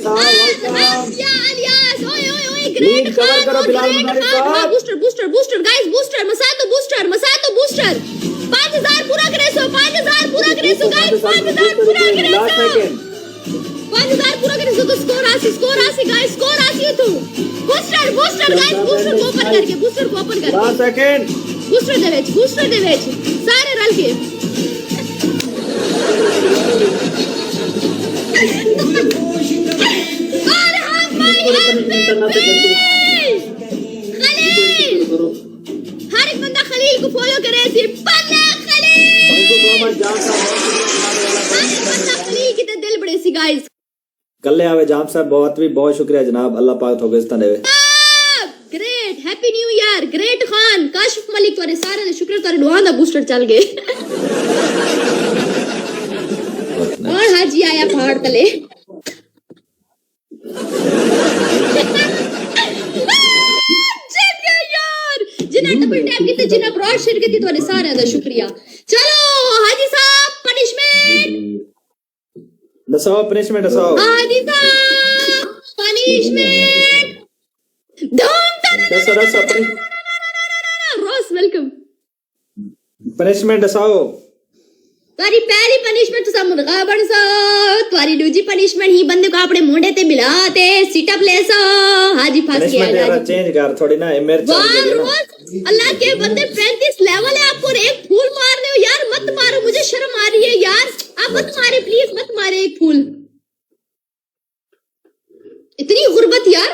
साहब अलियास ओए ओए ओए ग्रेट कवर करो बिलाल बुखारी साहब booster booster booster guys booster मसातो बूस्टर 5000 पूरा करे सो 5000 पूरा करे सो गाइस 5000 पूरा करे सो 5000 पूरा करे सो तो स्कोर आसी गाइस स्कोर आसी तू बूस्टर गाइस बूस्टर को ओपन करके 10 सेकंड बूस्टर दे वेच सारे रल के अरे हां भाई खलील हर एक बंदा खलील को फॉलो करे सिर्फ बंदा खलील खलील की तो दिल बड़े सी गाइस कल्ले आवे जाम साहब बहुत शुक्रिया जनाब अल्लाह पाक थोके इस तने great happy new year great Khan Kashif Malik तोरे सारे दे शुक्र तोरे दुआ दा बूस्टर चल गए और हाजी आया पहाड़ तले जिन्ना डबल टैप कीते जिन्ना ब्रॉड शेयर कीती तोरे सारे दा शुक्रिया चलो हाजी साहब पनिशमेंट दसो पनिशमेंट दसो हाजी साहब पनिशमेंट दसो रोज वेलकम पनिशमेंट दसो तारी पहली पनिशमेंट तुसा मुर्गा बन सो तारी दूसरी पनिशमेंट ही बंदे को अपने मुंडे ते मिलाते सिट अप ले सो हाजी फंस गया पनिशमेंट यार चेंज कर थोड़ी ना मेरे चल गई अल्लाह के बंदे 35 लेवल है आपको एक फूल मारने हो यार मत मारो मुझे शर्म आ रही है यार आप मत मारे प्लीज मत मारे एक फूल इतनी गुर्बत यार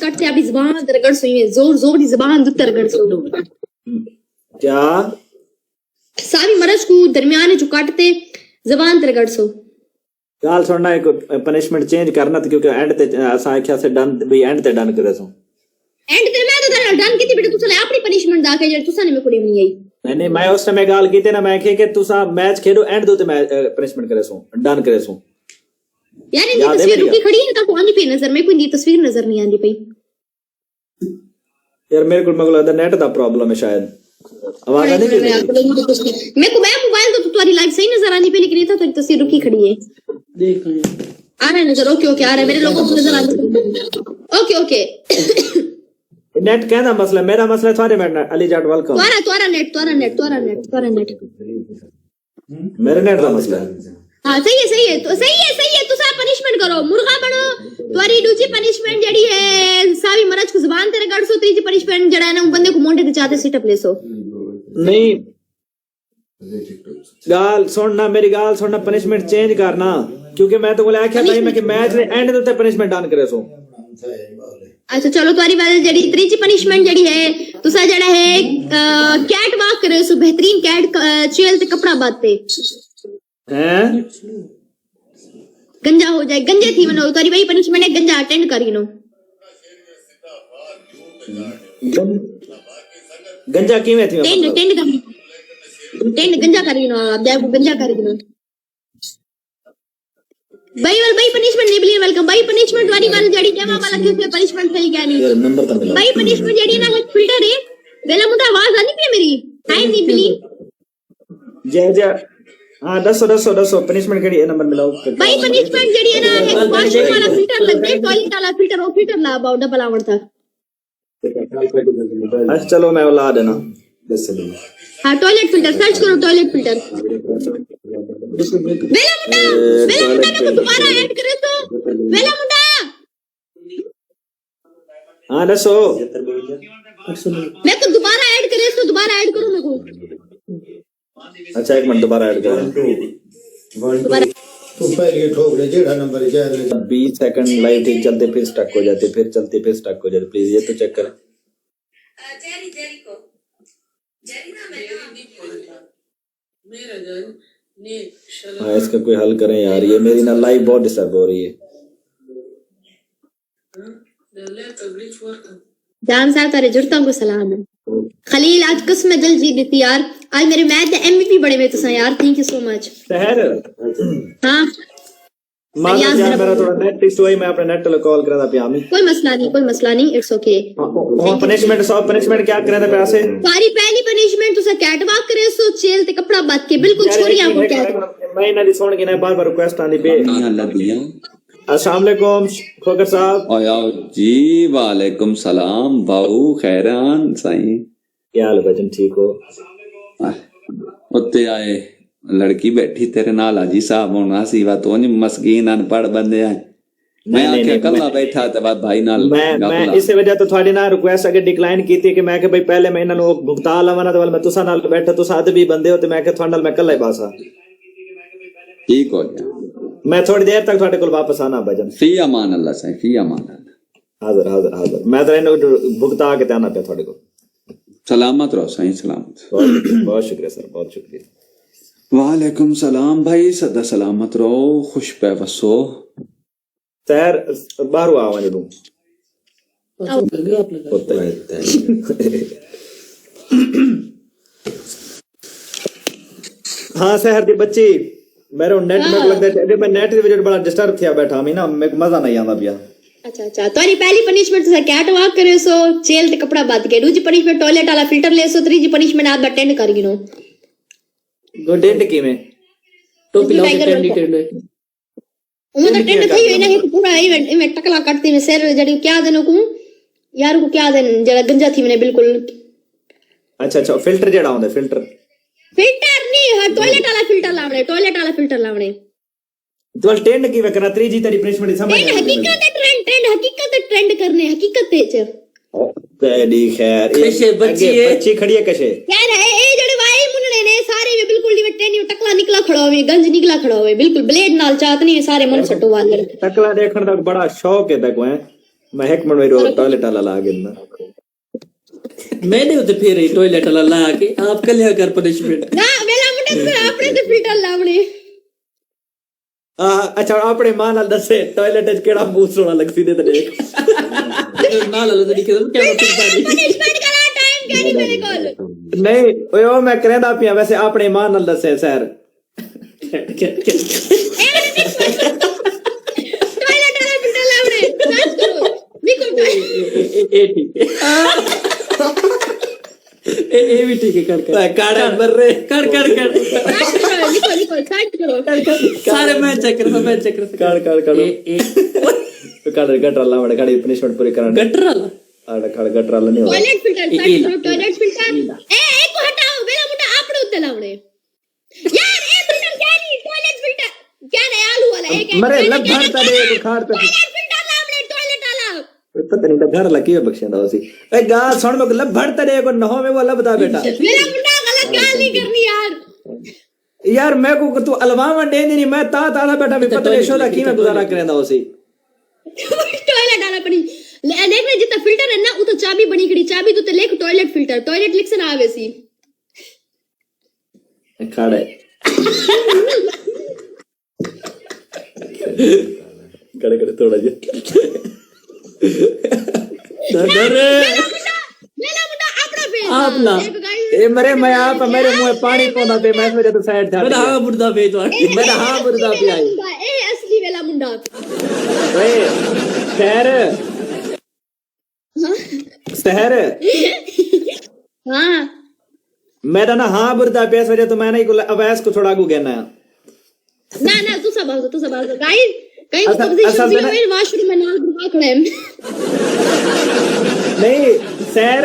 कटते अपनी जुबान तरगड़ सोई है जोर दी जुबान दु तरगड़ सो क्या सारी मरज को दरमियान जो काटते जुबान तरगड़ सो गाल सुनना एक पनिशमेंट चेंज करना क्योंकि एंड ते असा आख्या से डन भी एंड ते डन करे सो एंड ते मैं तो डन कीती बेटा तुसा अपनी पनिशमेंट दा के जे तुसा ने में कुड़ी नहीं आई नहीं मैं उस समय गाल कीते ना मैं कहे कि तुसा मैच खेलो एंड दो ते मैं पनिशमेंट करे सो डन करे सो यार इनकी तस्वीर रुकी खड़ी है तो आंदी पे नजर में कोई दी तस्वीर नजर नहीं आंदी पई यार मेरे को मगर लगता नेट दा प्रॉब्लम है शायद आवाज आने की मेरे को मैं मोबाइल तो तुम्हारी लाइव सही नजर आनी पे लेकिन था तो तस्वीर रुकी खड़ी है देख आ रहा है नजर ओके आ रहा है मेरे लोगों को नजर आ रहा है ओके नेट कहना मसला मेरा मसला थारे में अली जाट वेलकम तुम्हारा नेट मेरे नेट दा मसला है हाँ सही है तुसा पनिशमेंट करो मुर्गा बनो तुम्हारी दूसरी पनिशमेंट जड़ी है सावी मरज को जुबान तेरे गड़ सो तीसरी पनिशमेंट जड़ा है ना बंदे को मोंडे ते चाहते सिट अप ले सो नहीं गाल सुनना मेरी गाल सुनना पनिशमेंट चेंज करना क्योंकि मैं तो बोले आख्या नहीं मैं कि मैच ने एंड दे पनिशमेंट डन करे सो अच्छा चलो तुम्हारी वाली जड़ी तीसरी पनिशमेंट जड़ी है तुसा जड़ा है कैट वॉक करे सो बेहतरीन कैट चेल ते कपड़ा बाते हैं गंजा हो जाए गंजे थी मनो तारी भाई पनिशमेंट है गंजा अटेंड करी नो गंजा किवें थी टेंड गंजा करी नो आप जाए गंजा करी नो भाई पनिशमेंट नहीं बिली वेलकम भाई पनिशमेंट वाली जड़ी जमा वाला किस पनिशमेंट सही क्या नहीं नंबर तो मिला भाई पनिशमेंट जड़ी ना है फिल्टर है वेला मुंडा आवाज आनी पे मेरी टाइम नहीं बिली जय हाँ दसो पनिशमेंट केड़ी नंबर मिलाओ भाई पनिशमेंट जड़ी है ना एक वॉशरूम वाला फिल्टर लग गया टॉयलेट वाला फिल्टर वो फिल्टर ला अबाउट डबल आवर था अच्छा चलो मैं ला देना हाँ टॉयलेट फिल्टर सर्च करो टॉयलेट फिल्टर वेला मुंडा को दोबारा ऐड करे तो वेला मुंडा हाँ दसो मैं को दोबारा ऐड करे तो दोबारा ऐड करो मेरे को अच्छा एक मिनट दोबारा ऐड करो तो पहले ठोक दे जेड़ा नंबर है 20 सेकंड लाइव ठीक चलते फिर स्टक हो जाते फिर चलते फिर स्टक हो जाते प्लीज ये तो चेक करें हाँ इसका कोई हल करें यार ये मेरी ना लाइव बहुत डिस्टर्ब हो रही है जान साहब तारे जुड़ता को सलाम है खलील आज किस्म दिल जीत देती यार आज मेरे मैच दे एमवीपी बड़े में तुसा यार थैंक यू सो मच शहर हाँ मानो रियाज यार मेरा मेरा थोड़ा नेट इशू है, मैं अपने नेट टेलो कॉल करा था पिया में। कोई मसला नहीं, इट्स ओके। और पनिशमेंट सब पनिशमेंट क्या करे थे पैसे? सारी पहली पनिशमेंट तुसा कैट वॉक करे सो जेल ते कपड़ा बांध के बिल्कुल छोरियां को कैट। मैं इन्हां दी सुन के ना बार-बार रिक्वेस्ट आंदी पे। अस्सलाम वालेकुम खोकर साहब। आया जी, वालेकुम सलाम बाऊ, खैरान साईं। क्या हाल है बचन, ठीक हो? उत्ते आए लड़की बैठी तेरे नाल हाजी साहब होना सी वा तो मस्कीन अनपढ़ बंदे आए। मैं आखे कल्ला बैठा ते बाद भाई नाल मैं इस वजह तो थोड़ी ना रिक्वेस्ट अगे डिक्लाइन की थी कि मैं के भाई पहले मैं इन्हां नु भुगता लवां ते मैं तुसा नाल बैठा, तुसा अदबी बंदे हो ते मैं के थोड़े नाल मैं कल्ला ही बासा। ठीक हो गया, मैं थोड़ी देर तक थोड़े कोल वापस आना बजन। फी अमान अल्लाह साईं, फी अमान अल्लाह। हाजिर मैं तो इन्हें भुगता के आना पे थोड़े को। सलामत रहो साईं, सलामत। बहुत शुक्रिया सर, बहुत शुक्रिया। वालेकुम सलाम भाई, सदा सलामत रहो, खुश पे वसो। सर बाहर आवा जडू हाँ शहर दी बच्ची मेरे नेट में लगदा है मैं नेट दी वजह बड़ा डिस्टर्ब थिया बैठा मैं ना, मेरे मजा नहीं आंदा पिया। अच्छा तोरी पहली पनिशमेंट तुसा कैट वॉक करे सो जेल ते कपड़ा बांध के, दूसरी पनिशमेंट टॉयलेट वाला फिल्टर ले सो, तीसरी पनिशमेंट आप अटेंड कर गिनो। गोडेंट की में टोपी लाओ टेंड उमे तो टेंड थई ना एक पूरा इवेंट टकला काटती में सर जड़ी क्या देनो को यार को क्या देन जड़ा गंजा थी मैंने बिल्कुल। अच्छा फिल्टर जेड़ा होंदा फिल्टर नहीं हां टॉयलेट वाला फिल्टर लावणे तो टेंड की वे करा त्रीजी तेरी पनिशमेंट समझ ट्रेंड हकीकत ट्रेंड करने हकीकत च तेरी खैर कैसे बच्ची खड़ी है कैसे यार ए जड़े वाई मुन्ने ने सारे में बिल्कुल दी ट्रेंड टकला निकला खड़ा होवे, गंज निकला खड़ा होवे, बिल्कुल ब्लेड नाल चातनी सारे मन सटो वाले टकला देखण दा बड़ा शौक है तको है। मैं एक मिनट में टॉयलेट वाला ला गिनना मैंने उते फिर टॉयलेट वाला ला के आप कल कर पनिशमेंट ना वेला मुंडे तो अपने से फिल्टर लावणे। अच्छा अपने मां नाल दसे टॉयलेट च केड़ा मुंह सोना लगसी दे ते देख ना ला तरीके से क्या पनिशमेंट करा टाइम कैनी मेरे कोल नहीं ओए ओ मैं करेंदा पिया वैसे अपने मां नाल दसे सर टॉयलेट वाला फिल्टर लावणे सर्च करो निको ए ठीक है ए भी ठीक है कर काड़ा मर रे कर निको सर्च करो सारे मैं चेक कर काड़ गटर लावड़े गाड़ी पनिशमेंट पूरी कराने गटर वाला गटर वाला नहीं होगा टॉयलेट फिल्टर सर्च करो टॉयलेट फिल्टर ए एक को हटाओ वेला मुंडा आपड़े उते लावणे यार ए फिल्टर क्या नहीं टॉयलेट फिल्टर क्या नहीं आलू वाला एक मरे लब भरता दे तो खाड़ पे टॉयलेट फिल्टर लावणे टॉयलेट वाला पता नहीं तो घर लकी है बख्शियां दा उसी ए गा सुन में लब भरता दे को नहो में वो लबदा बेटा मेरा मुंडा गलत गाल नहीं करनी यार मैं को तू अलवामा दे नहीं मैं ता बैठा भी पता नहीं शोदा की मैं गुजारा करेंदा उसी टॉयलेट वाला पनी देख ले जितना फिल्टर है ना वो तो चाबी बनी खड़ी चाबी तो लेख टॉयलेट फिल्टर टॉयलेट लिख से ना आवे सी खाड़े कड़े थोड़ा जी मेरा मुंडा अपना फेस आपला ए मरे मैं आप मेरे मुंह में पानी पौना पे मैं वजह तो साइड था मेरा हां मुर्दा पे तो मेरा हां बुरदा पे आई ए असली वाला मुंडा ओए शहर हां मेरा ना हां बुरदा पे इस वजह तो मैंने को अवैस को थोड़ा आगू कहना है ना तू सब गाइस कहीं तो पोजीशन भी में वॉशरूम में नाल बुआ खड़ा है नहीं शहर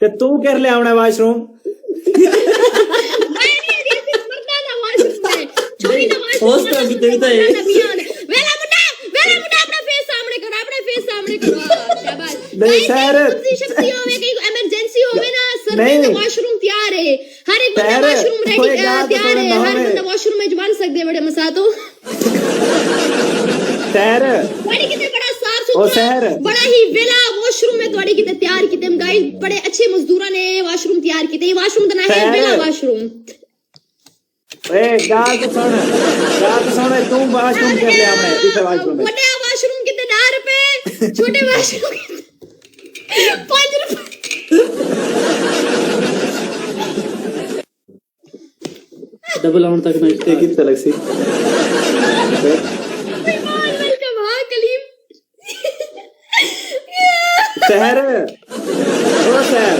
ते तू कर ले आवना वॉशरूम होस्ट अभी देता है वेला मुंडा अपना फेस सामने करो शाबाश नहीं सर शक्ति होवे कहीं इमरजेंसी होवे ना सर नहीं। में वॉशरूम तैयार है हर एक बंदा सर, वॉशरूम रेडी कोई गाल तो तैयार है ना हर होवे। बंदा वॉशरूम में बन सकदे बड़े मसातो शहर बड़ी किते बड़ा साफ ओ शहर। सुथरा बड़ा ही वेला वॉशरूम में तोड़ी किते तैयार किते गाइस बड़े अच्छे मजदूरा ने वॉशरूम तैयार किते वॉशरूम का नाम है शहर। वेला वॉशरूम ए गाल तो सुन तू वॉशरूम कर ले आवना इस वॉशरूम में बड़ा वॉशरूम किते 10 रुपए छोटे वॉशरूम 5 रुपए डबल आउट तक नहीं कितने लग सी शहर ओ शहर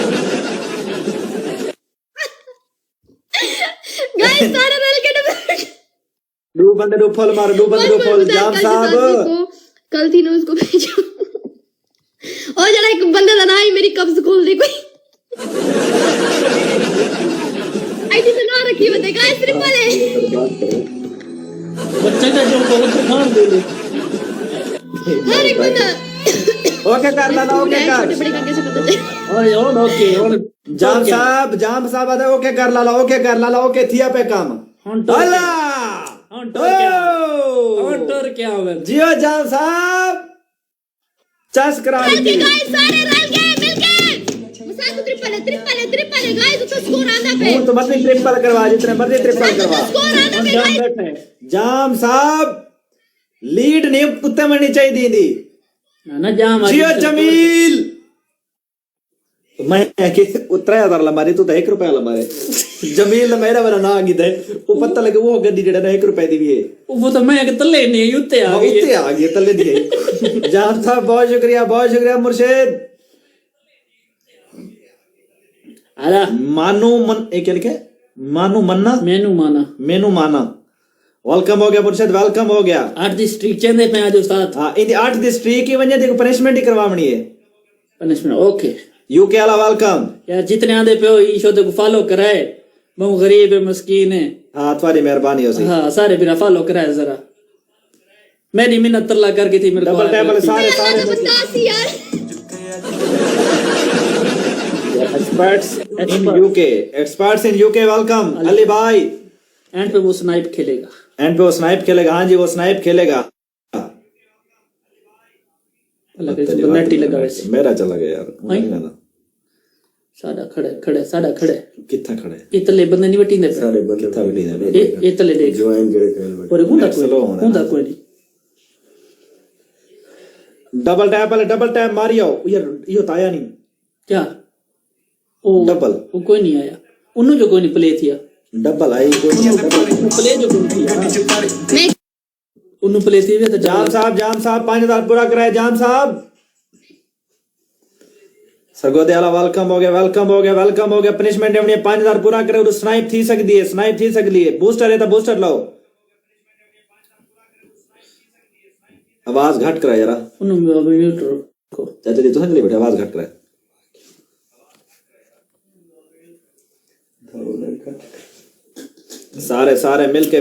गाइस सारे रल के डबल डू बंदे डू फॉल मारो डू बंदे डू फॉल जाम साहब कल थी ना उसको भेजो और जरा एक बंदा था ना ही मेरी कब्ज खोल दे कोई आईडी से ना रखी बता गाइस ट्रिपल है बच्चे का जो बहुत खान दे ले हर एक बंदा ओके कर ला ओके कर छोटे बड़े का कैसे पता चले और ऑन ओके और जाम साहब आदे ओके कर ला ओके थिया पे काम ऑन टोर अल्लाह ऑन टोर क्या ऑन टोर क्या हुआ जियो जाम साहब चस करा के लीजिए गाइस सारे रल के मिलके मसा तो ट्रिपल है गाइस तो स्कोर आंदा पे तो मत ट्रिपल करवा जितने मर्जी ट्रिपल करवा स्कोर आंदा पे जाम गाइस बैठे जाम साहब लीड नहीं कुत्ते में नहीं चाहिए दी ना जाम जियो जमील मैं के उतरा हजार लंबारी तू तो 1 रुपया लंबारे जमील मेरा वाला ना आगी दे वो पता लगे वो गड्डी जेड़ा 1 रुपए दी भी है वो तो मैं के तले नहीं उत्ते आ गई उत्ते आ गई तले दी जाम साहब बहुत शुक्रिया मुर्शिद आला मानू मन एक क्या लिखे मानू मन्ना मेनू माना वेलकम हो गया मुर्शिद वेलकम हो गया 8 दी स्ट्रीक चंदे पे आज उस्ताद हाँ इन 8 दी स्ट्रीक की वजह देखो पनिशमेंट ही करवावनी है पनिशमेंट ओके यूके वाला वेलकम यार जितने आंदे पे हो ई शो को फॉलो कराए बहु गरीब है मस्कीन है हाँ तुम्हारी मेहरबानी हो सी हाँ सारे बिना फॉलो कराए जरा मैंने मिन्नत तरला करके थी मेरे को डबल टैबल सारे अल्लाह का बंदा सी यार experts in UK welcome Ali भाई एंड पे वो स्नाइप खेलेगा एंड पे वो स्नाइप खेलेगा हाँ जी वो स्नाइप खेलेगा नेट ही लगा वैसे मेरा चला गया यार सादा खड़े कितना खड़े इतले बंदे नहीं बटी ने सारे बंदे कितना बड़ी है इतले देख ज्वाइन करे कर और slow होना। गुंडा कोई नहीं डबल टैप मारियो यार ये तो आया नहीं क्या ओ डबल वो कोई नहीं आया उन्होंने जो कोई नहीं प्ले थिया डबल आई कोई प्ले जो कोई थिया मैं उन्होंने प्ले थी तो जाम साहब 5000 पूरा कराए जाम साहब सरगोदे वाला वेलकम हो गया पनिशमेंट हमने 5000 पूरा करे और स्नाइप थी सकती है बूस्टर है तो बूस्टर लाओ आवाज घट करा जरा उन्होंने म्यूट रखो चाचा जी तो समझ ले बेटा आवाज घट करा सारे मिलके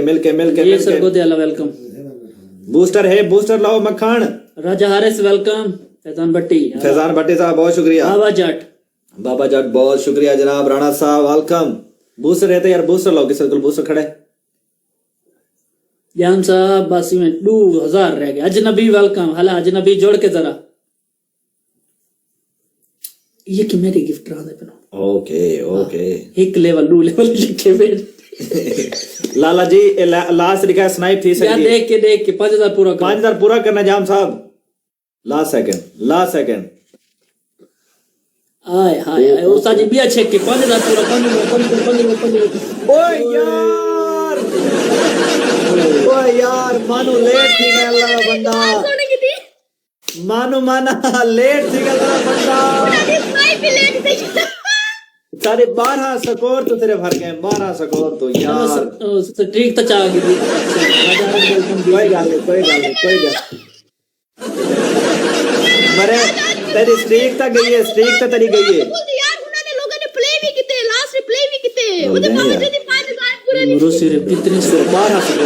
ये सरगोदे वाला वेलकम बूस्टर लाओ मक्खन राजा हारिस वेलकम फैजान भट्टी साहब बहुत शुक्रिया बाबा जट बहुत शुक्रिया जनाब राणा साहब वेलकम बूस्टर रहते यार बूस्टर लाओ किसी को बूस्टर खड़े जान साहब बासी में 2000 रह गए अजनबी वेलकम हाला अजनबी जोड़ के जरा ये कि मेरी गिफ्ट रहा है ओके एक लेवल 2 लेवल लिखे फिर लाला जी लास्ट लिखा है स्नाइप थी यार देख के 5000 पूरा कर 5000 पूरा करना जाम साहब लास्ट सेकंड आय हाय उस्ताद जी भी अच्छे के 5000 पूरा 15 ओए यार मानो लेट थी गया अल्लाह का बंदा सोने की थी माना लेट थी गया अल्लाह का बंदा स्नाइप ही लेट थी सारे 12 स्कोर तो तेरे भर गए 12 स्कोर तो यार ठीक तो चाह गई कोई गल नहीं मरे तेरी स्ट्रीक तक गई है तेरी गई है यार उन्होंने लोगों ने प्ले भी किते लास्ट में प्ले भी किते ਉਹਦੇ ਬਾਵਜੂਦ 5000 पूरे नहीं मेरे सिर कितने 12 स्कोर